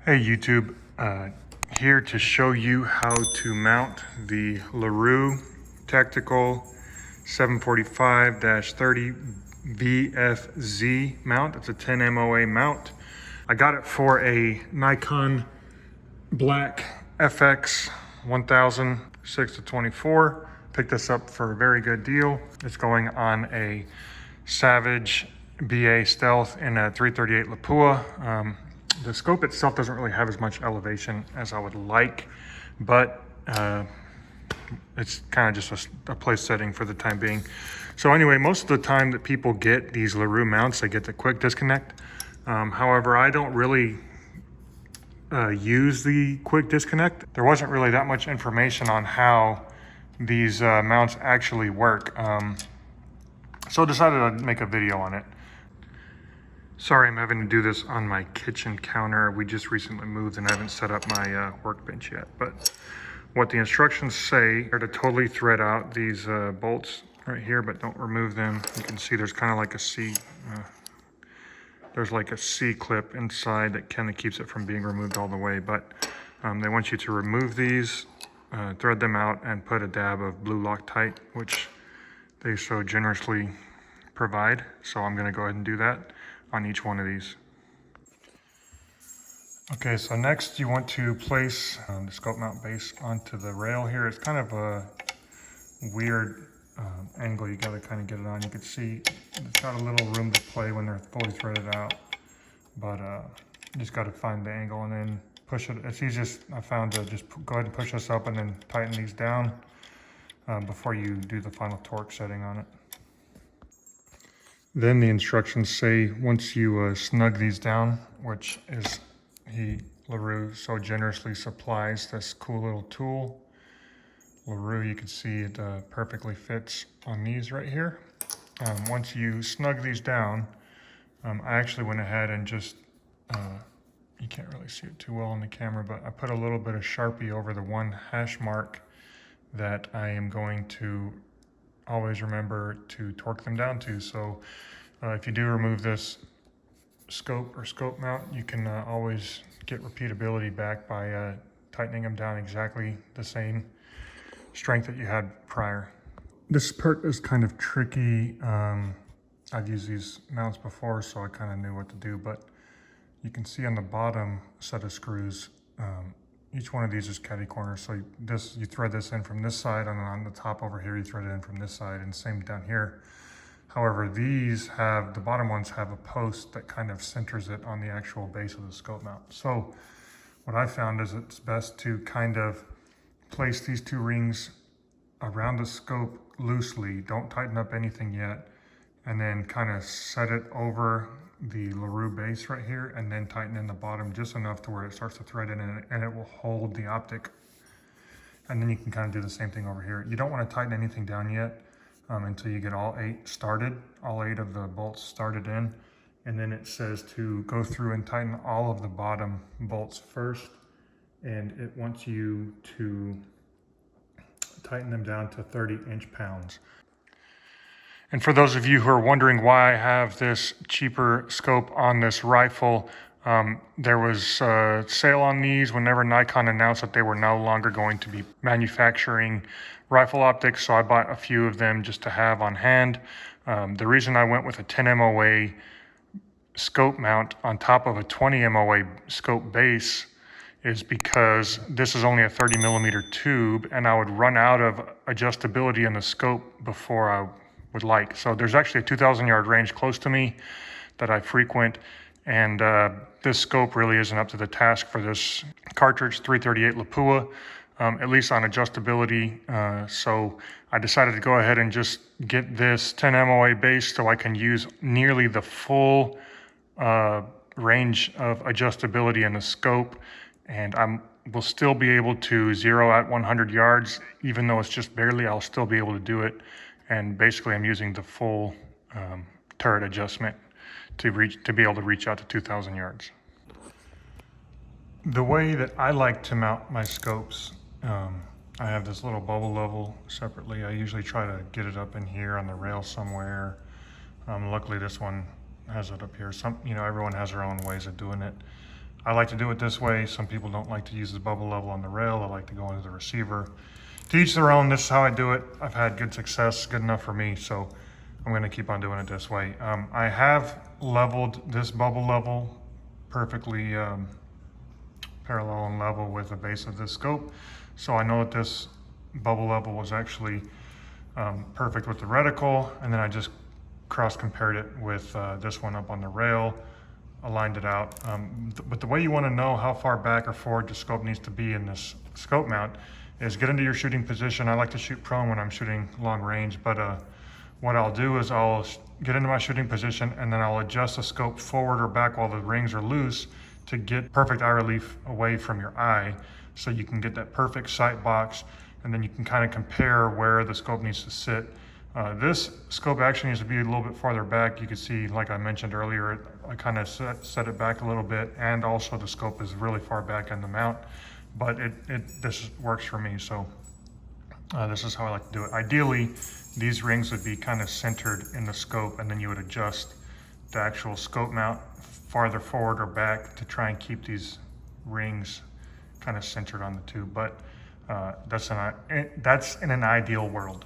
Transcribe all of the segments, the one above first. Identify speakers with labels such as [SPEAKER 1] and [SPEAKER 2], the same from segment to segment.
[SPEAKER 1] Hey YouTube, here to show you how to mount the Larue Tactical 745-30 VFZ mount. It's a 10 MOA mount. I got it for a Nikon Black FX 1000 6-24. Picked this up for a very good deal. It's going on a Savage BA Stealth in a 338 Lapua. The scope itself doesn't really have as much elevation as I would like, but it's kind of just a place setting for the time being. So anyway, most of the time that people get these Larue mounts, they get the quick disconnect. However, I don't really use the quick disconnect. There wasn't really that much information on how these mounts actually work. So I decided to make a video on it. Sorry, I'm having to do this on my kitchen counter. We just recently moved and I haven't set up my workbench yet. But what the instructions say are to totally thread out these bolts right here, but don't remove them. You can see there's kind of like a C, there's like a C clip inside that kind of keeps it from being removed all the way. But they want you to remove these, thread them out, and put a dab of blue Loctite, which they so generously provide. So I'm gonna go ahead and do that on each one of these. Okay, so next you want to place the scope mount base onto the rail here. It's kind of a weird angle. You gotta kind of get it on. You can see it's got a little room to play when they're fully threaded out, but you just gotta find the angle and then push it. It's easiest, I found, to just go ahead and push this up and then tighten these down before you do the final torque setting on it. Then the instructions say once you snug these down, which is Larue so generously supplies this cool little tool. Larue, you can see it perfectly fits on these right here. Once you snug these down, I actually went ahead and just, you can't really see it too well on the camera, but I put a little bit of Sharpie over the one hash mark that I am going to always remember to torque them down to. So if you do remove this scope mount, you can always get repeatability back by tightening them down exactly the same strength that you had prior. This part is kind of tricky. I've used these mounts before, so I kind of knew what to do, but you can see on the bottom set of screws, each one of these is catty corners. So you thread this in from this side, and on the top over here, you thread it in from this side, and same down here. However, these have, the bottom ones have a post that kind of centers it on the actual base of the scope mount. So what I found is it's best to kind of place these two rings around the scope loosely. Don't tighten up anything yet, and then kind of set it over the Larue base right here, and then tighten in the bottom just enough to where it starts to thread in, and it will hold the optic. And then you can kind of do the same thing over here. You don't want to tighten anything down yet until you get all eight of the bolts started in. And then it says to go through and tighten all of the bottom bolts first, and it wants you to tighten them down to 30 inch-pounds. And for those of you who are wondering why I have this cheaper scope on this rifle, there was a sale on these whenever Nikon announced that they were no longer going to be manufacturing rifle optics, so I bought a few of them just to have on hand. The reason I went with a 10 MOA scope mount on top of a 20 MOA scope base is because this is only a 30 millimeter tube, and I would run out of adjustability in the scope before I would like. So there's actually a 2,000 yard range close to me that I frequent, and this scope really isn't up to the task for this cartridge 338 Lapua, at least on adjustability. So I decided to go ahead and just get this 10 MOA base so I can use nearly the full range of adjustability in the scope, and will still be able to zero at 100 yards, even though it's just barely, I'll still be able to do it. And basically I'm using the full turret adjustment to be able to reach out to 2,000 yards. The way that I like to mount my scopes, I have this little bubble level separately. I usually try to get it up in here on the rail somewhere. Luckily this one has it up here. Everyone has their own ways of doing it. I like to do it this way. Some people don't like to use the bubble level on the rail. I like to go into the receiver. To each their own. This is how I do it. I've had good success, good enough for me, so I'm going to keep on doing it this way. I have leveled this bubble level perfectly parallel and level with the base of this scope, so I know that this bubble level was actually perfect with the reticle, and then I just cross-compared it with this one up on the rail, aligned it out. But the way you want to know how far back or forward the scope needs to be in this scope mount is get into your shooting position. I like to shoot prone when I'm shooting long range, but what I'll do is I'll get into my shooting position and then I'll adjust the scope forward or back while the rings are loose to get perfect eye relief away from your eye, so you can get that perfect sight box, and then you can kind of compare where the scope needs to sit. This scope actually needs to be a little bit farther back. You can see, like I mentioned earlier, I kind of set it back a little bit, and also the scope is really far back in the mount, but this works for me, so this is how I like to do it. Ideally, these rings would be kind of centered in the scope, and then you would adjust the actual scope mount farther forward or back to try and keep these rings kind of centered on the tube, but that's in an ideal world.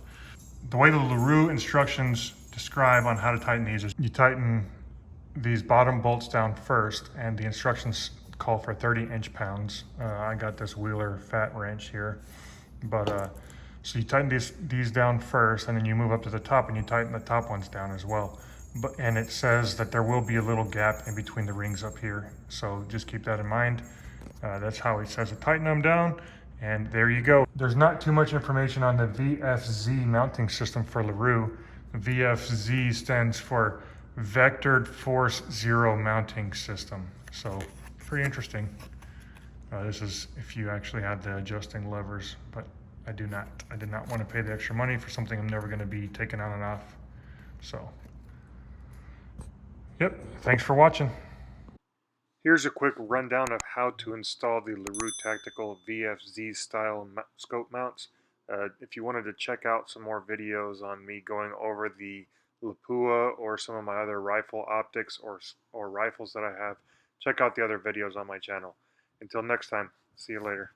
[SPEAKER 1] The way the Larue instructions describe on how to tighten these is you tighten these bottom bolts down first, and the instructions call for 30 inch-pounds. I got this Wheeler fat wrench here, but so you tighten these down first, and then you move up to the top and you tighten the top ones down as well. And it says that there will be a little gap in between the rings up here, so just keep that in mind. That's how it says to tighten them down, and there you go. There's not too much information on the VFZ mounting system for Larue. VFZ stands for Vectored Force Zero Mounting System, so pretty interesting. This is if you actually have the adjusting levers, but I do not. I did not want to pay the extra money for something I'm never going to be taking on and off. So, yep, thanks for watching. Here's a quick rundown of how to install the Larue Tactical VFZ style scope mounts. If you wanted to check out some more videos on me going over the Lapua or some of my other rifle optics or rifles that I have, check out the other videos on my channel. Until next time, see you later.